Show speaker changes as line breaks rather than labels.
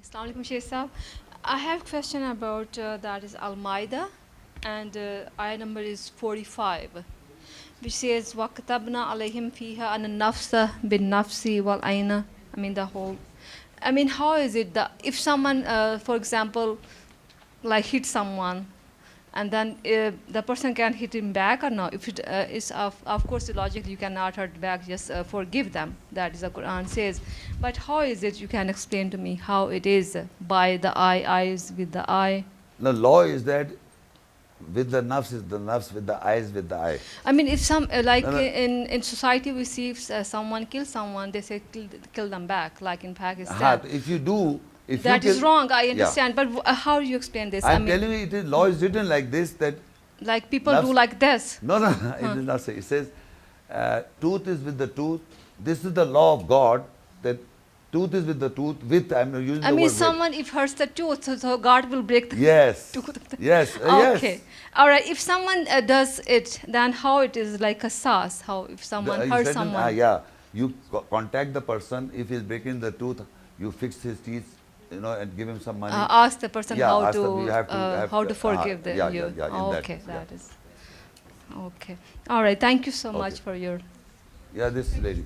Assalamu alaikum, Shaykh Sahab. I have a question about that is Al-Maida, and ayah number is 45, which says وَكَتَبْنَا عَلَيْهِمْ فِيهَا أَنَّ النَّفْسَ بِالنَّفْسِ وَالْعَيْنَ. I mean the whole. I mean, how is it that if someone, for example, like hit someone, and then the person can hit him back or no? If it is of course logically you cannot hurt back, just forgive them. That is the Quran says. But how is it? You can explain to me how it is by the eyes with the eye.
The law is that with the nafs is the nafs, with the eyes with the eye.
I mean, if some like
No.
in society we see if someone kills someone, they say kill them back, like in Pakistan.
If you do, if
That
you
is
kill,
wrong. I
yeah.
understand, but how do you explain this?
I'm
I mean,
telling you, it is law is written like this that
like people do
nafs-
like this.
no, it does not say. It says, tooth is with the tooth. This is the law of God that tooth is with the tooth. With I'm using
I
the
mean,
word with.
someone if hurts the tooth, so God will break the
Yes.
tooth.
Yes.
Okay.
Yes.
All right. If someone does it, then how it is like a Qasas? How if someone
It's
hurts
written,
someone?
yeah. You contact the person. If he's breaking the tooth, you fix his teeth, and give him some money.
Ask the person
Yeah,
how
ask
to
them, you have to-
how to forgive them.
yeah,
you.
yeah, in that,
Okay,
yeah.
that is. Okay. All right. Thank you so much
Okay.
for your.
Yeah, this lady.